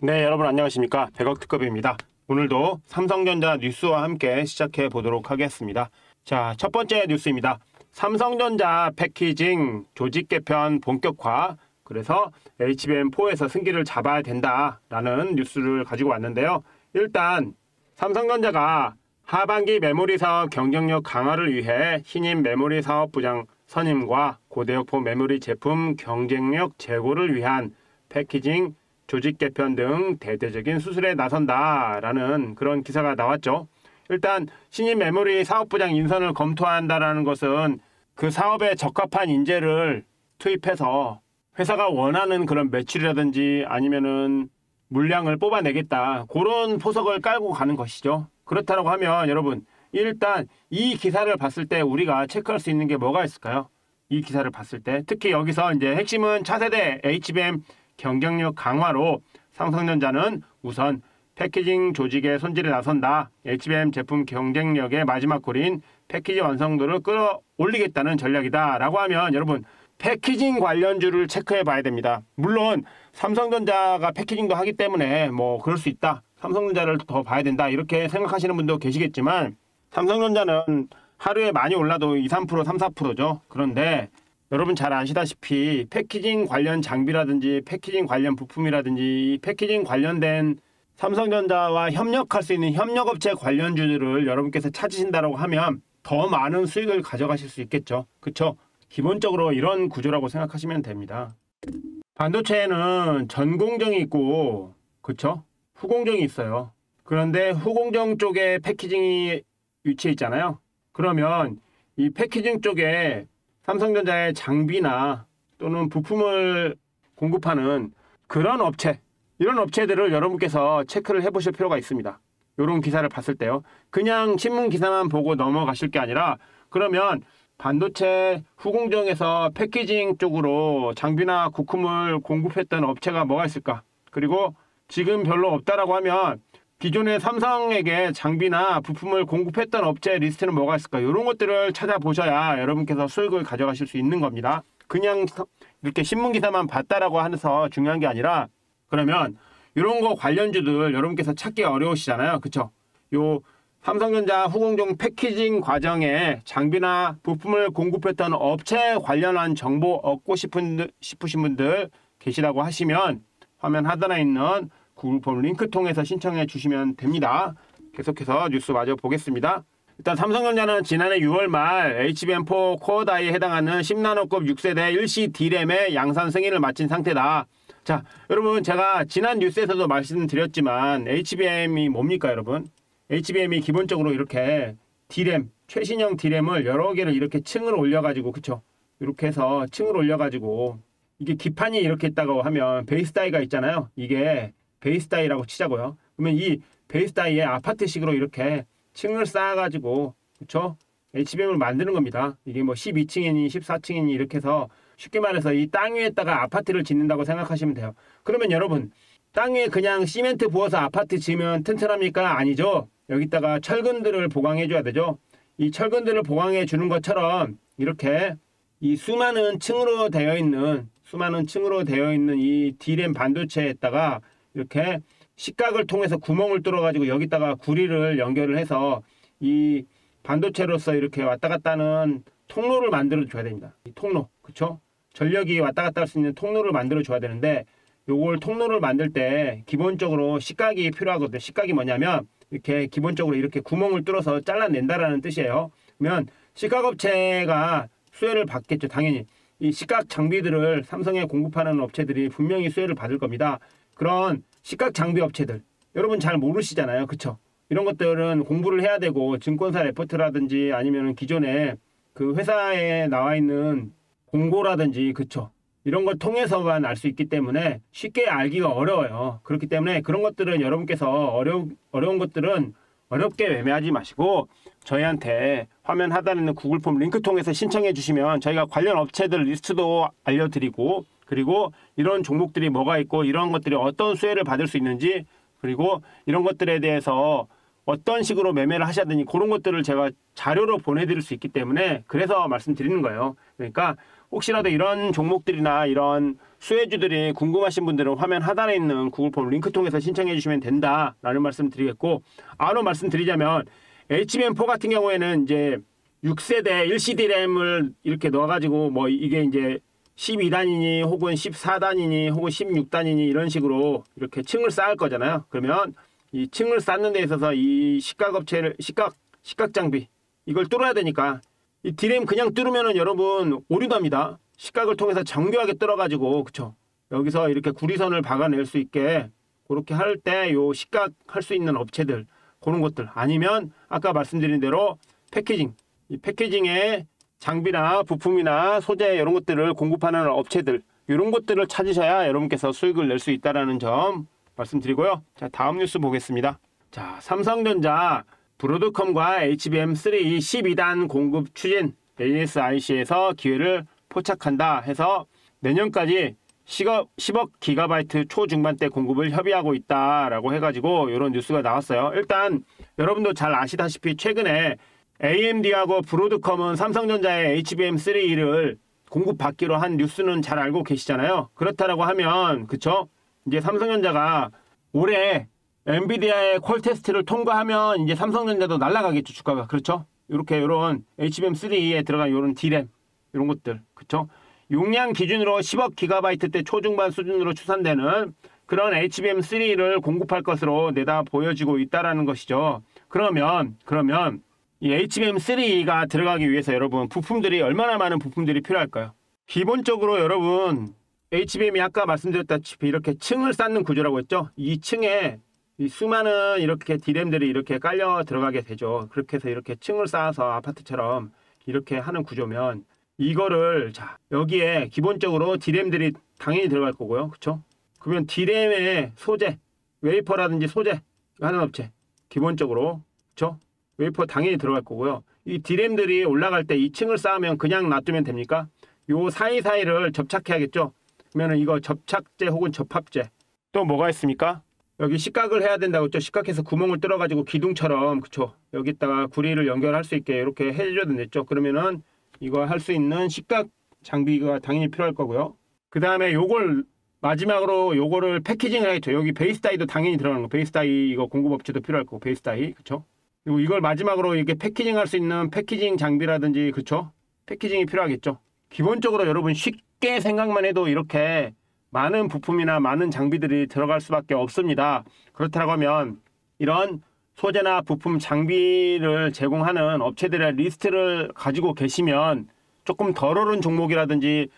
네, 여러분 안녕하십니까. 100억 특급입니다. 오늘도 삼성전자 뉴스와 함께 시작해 보도록 하겠습니다. 자, 첫 번째 뉴스입니다. 삼성전자 패키징 조직 개편 본격화. 그래서 HBM4에서 승기를 잡아야 된다라는 뉴스를 가지고 왔는데요. 일단 삼성전자가 하반기 메모리 사업 경쟁력 강화를 위해 신임 메모리 사업부장 선임과 고대역폭 메모리 제품 경쟁력 제고를 위한 패키징 조직 개편 등 대대적인 수술에 나선다라는 그런 기사가 나왔죠. 일단 신임 메모리 사업부장 인선을 검토한다라는 것은 그 사업에 적합한 인재를 투입해서 회사가 원하는 그런 매출이라든지 아니면은 물량을 뽑아내겠다, 그런 포석을 깔고 가는 것이죠. 그렇다고 하면 여러분, 일단 이 기사를 봤을 때 우리가 체크할 수 있는 게 뭐가 있을까요? 이 기사를 봤을 때 특히 여기서 이제 핵심은 차세대 HBM 경쟁력 강화로 삼성전자는 우선 패키징 조직의 손질에 나선다. HBM 제품 경쟁력의 마지막 골인 패키징 완성도를 끌어올리겠다는 전략이다 라고 하면 여러분, 패키징 관련주를 체크해 봐야 됩니다. 물론 삼성전자가 패키징도 하기 때문에 뭐 그럴 수 있다, 삼성전자를 더 봐야 된다, 이렇게 생각하시는 분도 계시겠지만 삼성전자는 하루에 많이 올라도 2, 3%, 3, 4%죠. 그런데 여러분 잘 아시다시피 패키징 관련 장비라든지 패키징 관련 부품이라든지 패키징 관련된 삼성전자와 협력할 수 있는 협력업체 관련주들을 여러분께서 찾으신다고 하면 더 많은 수익을 가져가실 수 있겠죠. 그쵸? 기본적으로 이런 구조라고 생각하시면 됩니다. 반도체에는 전공정이 있고, 그쵸? 후공정이 있어요. 그런데 후공정 쪽에 패키징이 위치해 있잖아요. 그러면 이 패키징 쪽에 삼성전자의 장비나 또는 부품을 공급하는 그런 업체, 이런 업체들을 여러분께서 체크를 해보실 필요가 있습니다. 이런 기사를 봤을 때요. 그냥 신문 기사만 보고 넘어가실 게 아니라, 그러면 반도체 후공정에서 패키징 쪽으로 장비나 부품을 공급했던 업체가 뭐가 있을까? 그리고 지금 별로 없다라고 하면 기존의 삼성에게 장비나 부품을 공급했던 업체 리스트는 뭐가 있을까? 이런 것들을 찾아보셔야 여러분께서 수익을 가져가실 수 있는 겁니다. 그냥 이렇게 신문 기사만 봤다라고 해서 중요한 게 아니라, 그러면 이런 거 관련주들 여러분께서 찾기 어려우시잖아요. 그쵸? 요 삼성전자 후공정 패키징 과정에 장비나 부품을 공급했던 업체 관련한 정보 얻고 싶으신 분들 계시다고 하시면 화면 하단에 있는 구글 폼 링크 통해서 신청해 주시면 됩니다. 계속해서 뉴스 마저 보겠습니다. 일단 삼성전자는 지난해 6월 말 HBM4 코어 다이에 해당하는 10나노급 6세대 일시 D램의 양산 승인을 마친 상태다. 자, 여러분 제가 지난 뉴스에서도 말씀드렸지만 HBM이 뭡니까 여러분? HBM이 기본적으로 이렇게 D램, 최신형 D램을 여러 개를 이렇게 층을 올려가지고, 그쵸? 이렇게 해서 층을 올려가지고 이게 기판이 이렇게 있다고 하면 베이스 다이가 있잖아요. 이게 베이스 다이라고 치자고요. 그러면 이 베이스 다이에 아파트식으로 이렇게 층을 쌓아가지고, 그쵸? HBM을 만드는 겁니다. 이게 뭐 12층이니 14층이니 이렇게 해서 쉽게 말해서 이 땅 위에다가 아파트를 짓는다고 생각하시면 돼요. 그러면 여러분, 땅 위에 그냥 시멘트 부어서 아파트 지으면 튼튼합니까? 아니죠. 여기다가 철근들을 보강해 줘야 되죠. 이 철근들을 보강해 주는 것처럼 이렇게 이 수많은 층으로 되어 있는 이 D램 반도체에다가 이렇게 식각을 통해서 구멍을 뚫어 가지고 여기다가 구리를 연결을 해서 이 반도체로서 이렇게 왔다 갔다 하는 통로를 만들어 줘야 됩니다. 이 통로, 그쵸? 전력이 왔다 갔다 할 수 있는 통로를 만들어 줘야 되는데, 요걸 통로를 만들 때 기본적으로 식각이 필요하거든요. 식각이 뭐냐면 이렇게 기본적으로 이렇게 구멍을 뚫어서 잘라낸다라는 뜻이에요. 그러면 식각업체가 수혜를 받겠죠. 당연히 이 식각 장비들을 삼성에 공급하는 업체들이 분명히 수혜를 받을 겁니다. 그런 식각 장비 업체들 여러분 잘 모르시잖아요. 그쵸? 이런 것들은 공부를 해야 되고, 증권사 레포트라든지 아니면 기존에 그 회사에 나와 있는 공고라든지, 그쵸? 이런 걸 통해서만 알 수 있기 때문에 쉽게 알기가 어려워요. 그렇기 때문에 그런 것들은 여러분께서 어려운 것들은 어렵게 매매하지 마시고 저희한테 화면 하단에 있는 구글 폼 링크 통해서 신청해 주시면 저희가 관련 업체들 리스트도 알려드리고, 그리고 이런 종목들이 뭐가 있고 이런 것들이 어떤 수혜를 받을 수 있는지, 그리고 이런 것들에 대해서 어떤 식으로 매매를 하셔야 되니 그런 것들을 제가 자료로 보내드릴 수 있기 때문에 그래서 말씀드리는 거예요. 그러니까 혹시라도 이런 종목들이나 이런 수혜주들이 궁금하신 분들은 화면 하단에 있는 구글 폼 링크 통해서 신청해 주시면 된다라는 말씀 드리겠고, 아로 말씀드리자면 HBM4 같은 경우에는 이제 6세대 1CD램을 이렇게 넣어가지고 뭐 이게 이제 12단이니 혹은 14단이니 혹은 16단이니 이런 식으로 이렇게 층을 쌓을 거잖아요. 그러면 이 층을 쌓는 데 있어서 이 식각업체를 식각 장비 이걸 뚫어야 되니까 이 디램 그냥 뚫으면은 여러분 오류납니다. 식각을 통해서 정교하게 뚫어가지고 그쵸? 여기서 이렇게 구리선을 박아낼 수 있게 그렇게 할 때 요 식각 할 수 있는 업체들 그런 것들, 아니면 아까 말씀드린 대로 패키징, 이 패키징에 장비나 부품이나 소재 이런 것들을 공급하는 업체들, 이런 것들을 찾으셔야 여러분께서 수익을 낼 수 있다는 점 말씀드리고요. 자, 다음 뉴스 보겠습니다. 자, 삼성전자 브로드컴과 HBM3 12단 공급 추진, ASIC에서 기회를 포착한다 해서 내년까지 10억 기가바이트 초중반대 공급을 협의하고 있다라고 해가지고 이런 뉴스가 나왔어요. 일단 여러분도 잘 아시다시피 최근에 AMD하고 브로드컴은 삼성전자의 HBM3를 공급받기로 한 뉴스는 잘 알고 계시잖아요. 그렇다라고 하면 그쵸? 이제 삼성전자가 올해 엔비디아의 콜 테스트를 통과하면 이제 삼성전자도 날아가겠죠, 주가가. 그렇죠? 이렇게 이런 HBM3에 들어간 이런 D램 이런 것들, 그렇죠? 용량 기준으로 10억 기가바이트대 초중반 수준으로 추산되는 그런 HBM3를 공급할 것으로 내다 보여지고 있다라는 것이죠. 그러면 이 HBM3가 들어가기 위해서 여러분 부품들이 얼마나 많은 부품들이 필요할까요? 기본적으로 여러분 HBM이 아까 말씀드렸다시피 이렇게 층을 쌓는 구조라고 했죠. 이 층에 이 수많은 이렇게 D램들이 이렇게 깔려 들어가게 되죠. 그렇게 해서 이렇게 층을 쌓아서 아파트처럼 이렇게 하는 구조면 이거를 자 여기에 기본적으로 D램들이 당연히 들어갈 거고요. 그렇죠? 그러면 D램의 소재, 웨이퍼라든지 소재 하는 업체 기본적으로 그렇죠? 웨이퍼 당연히 들어갈 거고요. 이 D램들이 올라갈 때 2층을 쌓으면 그냥 놔두면 됩니까? 요 사이사이를 접착해야겠죠? 그러면 이거 접착제 혹은 접합제. 또 뭐가 있습니까? 여기 식각을 해야 된다고 했죠? 식각해서 구멍을 뚫어가지고 기둥처럼 그쵸? 여기다가 구리를 연결할 수 있게 이렇게 해줘야 됐죠? 그러면은 이거 할 수 있는 식각 장비가 당연히 필요할 거고요. 그 다음에 요걸 마지막으로 요거를 패키징을 하겠죠? 여기 베이스 다이도 당연히 들어가는 거. 베이스 다이 이거 공급업체도 필요할 거고 베이스 다이 그쵸? 그리고 이걸 마지막으로 이렇게 패키징 할 수 있는 패키징 장비라든지 그쵸? 패키징이 필요하겠죠. 기본적으로 여러분 쉽게 생각만 해도 이렇게 많은 부품이나 많은 장비들이 들어갈 수밖에 없습니다. 그렇다고 하면 이런 소재나 부품 장비를 제공하는 업체들의 리스트를 가지고 계시면 조금 덜 오른 종목이라든지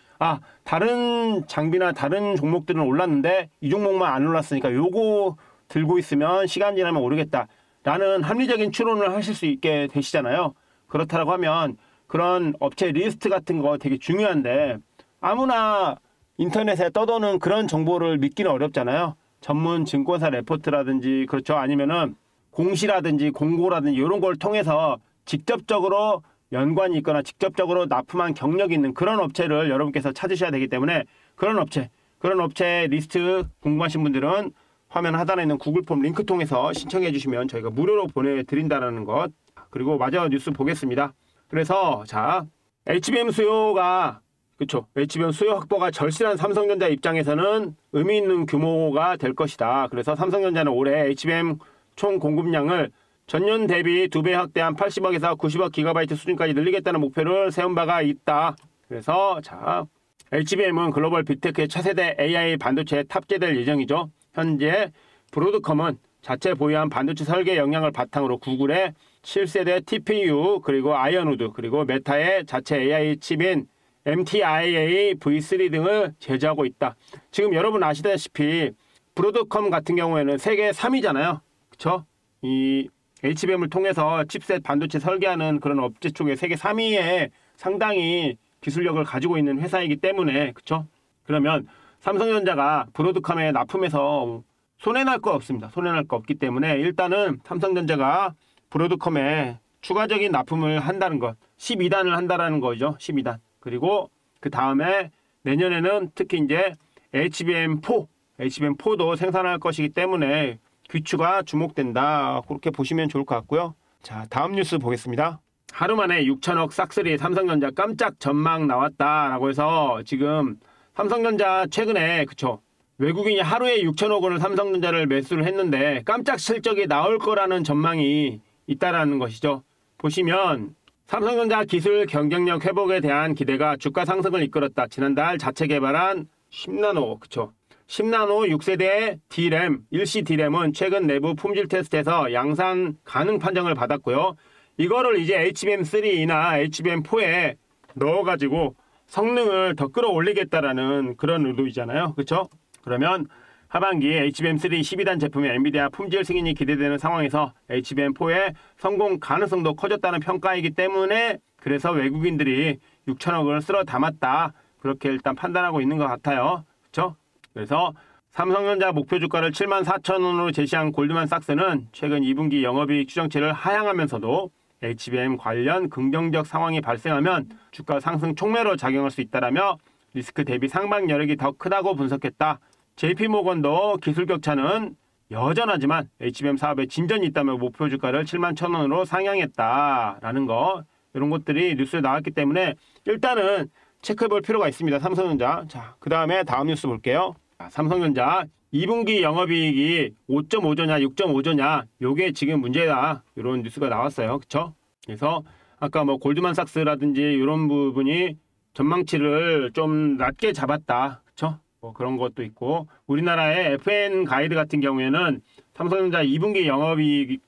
다른 장비나 다른 종목들은 올랐는데 이 종목만 안 올랐으니까 요거 들고 있으면 시간 지나면 오르겠다 라는 합리적인 추론을 하실 수 있게 되시잖아요. 그렇다고 하면 그런 업체 리스트 같은 거 되게 중요한데 아무나 인터넷에 떠도는 그런 정보를 믿기는 어렵잖아요. 전문 증권사 레포트라든지 그렇죠. 아니면은 공시라든지 공고라든지 이런 걸 통해서 직접적으로 연관이 있거나 직접적으로 납품한 경력이 있는 그런 업체를 여러분께서 찾으셔야 되기 때문에 그런 업체 리스트 궁금하신 분들은 화면 하단에 있는 구글 폼 링크 통해서 신청해 주시면 저희가 무료로 보내드린다는 것. 그리고 마저 뉴스 보겠습니다. 그래서 자 HBM 수요가 그렇죠. HBM 수요 확보가 절실한 삼성전자 입장에서는 의미 있는 규모가 될 것이다. 그래서 삼성전자는 올해 HBM 총 공급량을 전년 대비 2배 확대한 80억에서 90억 기가바이트 수준까지 늘리겠다는 목표를 세운 바가 있다. 그래서 자 HBM은 글로벌 빅테크의 차세대 AI 반도체에 탑재될 예정이죠. 현재 브로드컴은 자체 보유한 반도체 설계 역량을 바탕으로 구글의 7세대 TPU 그리고 아이언우드 그리고 메타의 자체 AI 칩인 MTIA V3 등을 제조하고 있다. 지금 여러분 아시다시피 브로드컴 같은 경우에는 세계 3위잖아요. 그쵸? 이 HBM을 통해서 칩셋 반도체 설계하는 그런 업체 쪽에 세계 3위에 상당히 기술력을 가지고 있는 회사이기 때문에 그쵸? 그러면 삼성전자가 브로드컴에 납품해서 손해날 거 없습니다. 손해날 거 없기 때문에 일단은 삼성전자가 브로드컴에 추가적인 납품을 한다는 것 12단을 한다는 거죠. 12단. 그리고 그 다음에 내년에는 특히 이제 HBM4도 생산할 것이기 때문에 귀추가 주목된다. 그렇게 보시면 좋을 것 같고요. 자, 다음 뉴스 보겠습니다. 하루 만에 6천억 싹쓸이 삼성전자 깜짝 전망 나왔다라고 해서 지금 삼성전자 최근에 그쵸? 외국인이 하루에 6천억 원을 삼성전자를 매수를 했는데 깜짝 실적이 나올 거라는 전망이 있다라는 것이죠. 보시면 삼성전자 기술 경쟁력 회복에 대한 기대가 주가 상승을 이끌었다. 지난달 자체 개발한 10나노, 그쵸? 10나노 6세대 D램, 일시 D램은 최근 내부 품질 테스트에서 양산 가능 판정을 받았고요. 이거를 이제 HBM3나 HBM4에 넣어가지고 성능을 더 끌어올리겠다라는 그런 의도이잖아요. 그쵸? 그러면 하반기에 HBM3 12단 제품의 엔비디아 품질 승인이 기대되는 상황에서 HBM4의 성공 가능성도 커졌다는 평가이기 때문에 그래서 외국인들이 6천억을 쓸어 담았다. 그렇게 일단 판단하고 있는 것 같아요. 그렇죠? 그래서 삼성전자 목표 주가를 74,000원으로 제시한 골드만삭스는 최근 2분기 영업이익 추정치를 하향하면서도 HBM 관련 긍정적 상황이 발생하면 주가 상승 촉매로 작용할 수 있다라며 리스크 대비 상방 여력이 더 크다고 분석했다. JP모건도 기술 격차는 여전하지만 HBM 사업에 진전이 있다며 목표 주가를 71,000원으로 상향했다라는 거 이런 것들이 뉴스에 나왔기 때문에 일단은 체크해볼 필요가 있습니다. 삼성전자. 자, 그 다음에 다음 뉴스 볼게요. 삼성전자 2분기 영업이익이 5.5조냐 6.5조냐 요게 지금 문제다. 이런 뉴스가 나왔어요. 그쵸? 그래서 아까 뭐 골드만삭스라든지 이런 부분이 전망치를 좀 낮게 잡았다. 그쵸? 뭐 그런 것도 있고 우리나라의 FN 가이드 같은 경우에는 삼성전자 2분기 영업이익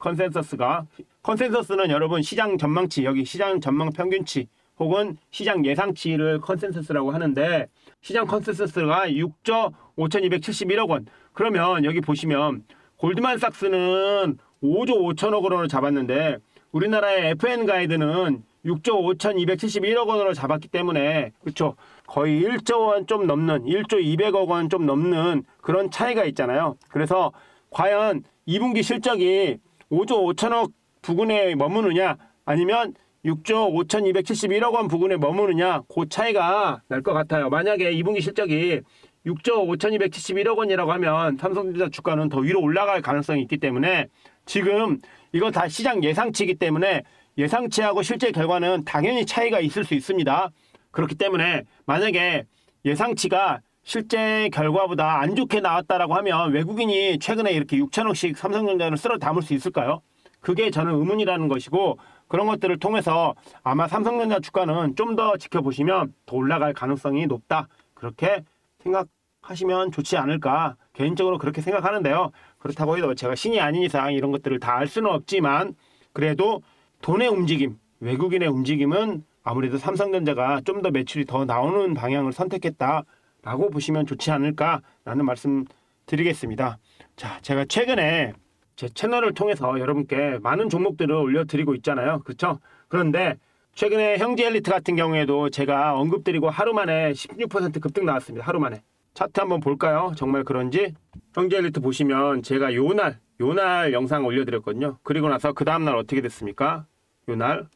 컨센서스는 여러분 시장 전망치 여기 시장 전망 평균치 혹은 시장 예상치를 컨센서스라고 하는데 시장 컨센서스가 6조 5,271억 원. 그러면 여기 보시면 골드만삭스는 5조 5천억 원으로 잡았는데 우리나라의 FN 가이드는 6조 5,271억 원으로 잡았기 때문에 그렇죠. 거의 1조 원 좀 넘는 1조 200억 원 좀 넘는 그런 차이가 있잖아요. 그래서 과연 2분기 실적이 5조 5천억 부근에 머무느냐 아니면 6조 5,271억 원 부근에 머무느냐 그 차이가 날 것 같아요. 만약에 2분기 실적이 6조 5,271억 원이라고 하면 삼성전자 주가는 더 위로 올라갈 가능성이 있기 때문에 지금 이건 다 시장 예상치이기 때문에 예상치하고 실제 결과는 당연히 차이가 있을 수 있습니다. 그렇기 때문에 만약에 예상치가 실제 결과보다 안 좋게 나왔다라고 하면 외국인이 최근에 이렇게 6천억씩 삼성전자를 쓸어 담을 수 있을까요? 그게 저는 의문이라는 것이고 그런 것들을 통해서 아마 삼성전자 주가는 좀 더 지켜보시면 더 올라갈 가능성이 높다. 그렇게 생각하시면 좋지 않을까. 개인적으로 그렇게 생각하는데요. 그렇다고 해도 제가 신이 아닌 이상 이런 것들을 다 알 수는 없지만 그래도 돈의 움직임, 외국인의 움직임은 아무래도 삼성전자가 좀 더 매출이 더 나오는 방향을 선택했다라고 보시면 좋지 않을까라는 말씀 드리겠습니다. 자, 제가 최근에 제 채널을 통해서 여러분께 많은 종목들을 올려드리고 있잖아요. 그렇죠? 그런데 최근에 형제엘리트 같은 경우에도 제가 언급드리고 하루 만에 16% 급등 나왔습니다. 하루 만에. 차트 한번 볼까요? 정말 그런지. 형제엘리트 보시면 제가 요날 영상 올려드렸거든요. 그리고 나서 그 다음날 어떻게 됐습니까? 요날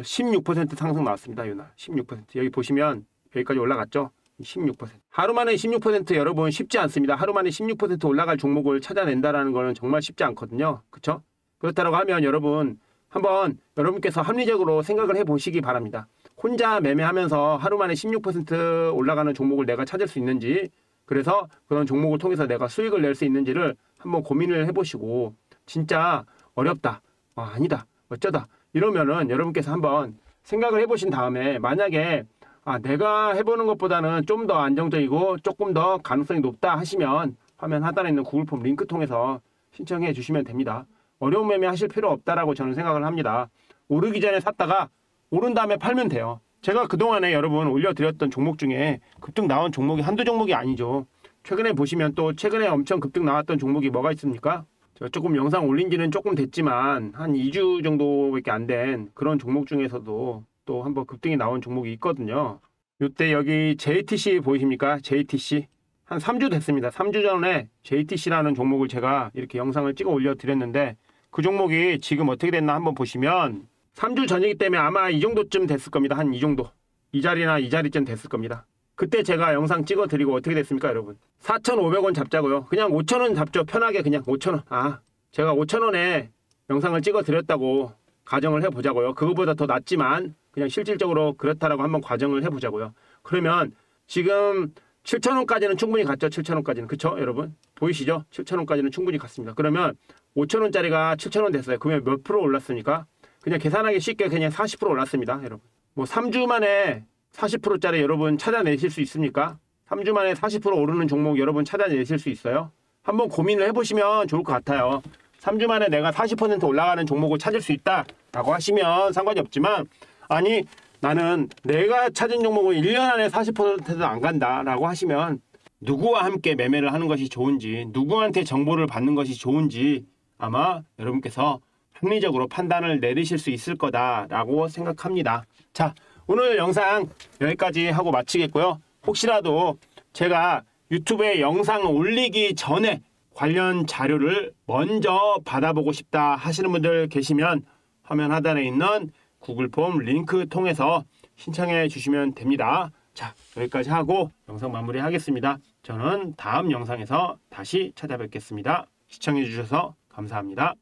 16% 상승 나왔습니다. 요날 16%. 여기 보시면 여기까지 올라갔죠? 16%. 하루 만에 16% 여러분 쉽지 않습니다. 하루 만에 16% 올라갈 종목을 찾아낸다라는 거는 정말 쉽지 않거든요. 그렇죠? 그렇다고 하면 여러분 한번 여러분께서 합리적으로 생각을 해보시기 바랍니다. 혼자 매매하면서 하루 만에 16% 올라가는 종목을 내가 찾을 수 있는지 그래서 그런 종목을 통해서 내가 수익을 낼 수 있는지를 한번 고민을 해보시고 진짜 어렵다. 아니다. 어쩌다. 이러면은 여러분께서 한번 생각을 해보신 다음에 만약에 내가 해보는 것보다는 좀 더 안정적이고 조금 더 가능성이 높다 하시면 화면 하단에 있는 구글 폼 링크 통해서 신청해 주시면 됩니다. 어려운 매매 하실 필요 없다라고 저는 생각을 합니다. 오르기 전에 샀다가 오른 다음에 팔면 돼요. 제가 그동안에 여러분 올려드렸던 종목 중에 급등 나온 종목이 한두 종목이 아니죠. 최근에 보시면 또 최근에 엄청 급등 나왔던 종목이 뭐가 있습니까? 제가 조금 영상 올린 지는 조금 됐지만 한 2주 정도밖에 안 된 그런 종목 중에서도 또 한번 급등이 나온 종목이 있거든요. 이때 여기 JTC 보이십니까? JTC. 한 3주 됐습니다. 3주 전에 JTC라는 종목을 제가 이렇게 영상을 찍어 올려드렸는데 그 종목이 지금 어떻게 됐나 한번 보시면 3주 전이기 때문에 아마 이 정도쯤 됐을 겁니다. 한 이 정도. 이 자리나 이 자리쯤 됐을 겁니다. 그때 제가 영상 찍어 드리고 어떻게 됐습니까, 여러분? 4,500원 잡자고요. 그냥 5,000원 잡죠. 편하게 그냥 5,000원. 제가 5,000원에 영상을 찍어 드렸다고 가정을 해보자고요. 그거보다 더 낫지만 그냥 실질적으로 그렇다라고 한번 가정을 해보자고요. 그러면 지금 7,000원까지는 충분히 갔죠. 7,000원까지는. 그쵸, 여러분? 보이시죠? 7,000원까지는 충분히 갔습니다. 그러면 5,000원짜리가 7,000원 됐어요. 그러면 몇 프로 올랐습니까? 그냥 계산하기 쉽게 그냥 40% 올랐습니다, 여러분. 뭐 3주 만에 40%짜리 여러분 찾아내실 수 있습니까? 3주 만에 40% 오르는 종목 여러분 찾아내실 수 있어요? 한번 고민을 해보시면 좋을 것 같아요. 3주 만에 내가 40% 올라가는 종목을 찾을 수 있다라고 하시면 상관이 없지만, 아니 나는 내가 찾은 종목은 1년 안에 40%도 안 간다라고 하시면 누구와 함께 매매를 하는 것이 좋은지, 누구한테 정보를 받는 것이 좋은지 아마 여러분께서 합리적으로 판단을 내리실 수 있을 거다라고 생각합니다. 자, 오늘 영상 여기까지 하고 마치겠고요. 혹시라도 제가 유튜브에 영상 올리기 전에 관련 자료를 먼저 받아보고 싶다 하시는 분들 계시면 화면 하단에 있는 구글 폼 링크 통해서 신청해 주시면 됩니다. 자, 여기까지 하고 영상 마무리하겠습니다. 저는 다음 영상에서 다시 찾아뵙겠습니다. 시청해 주셔서 감사합니다.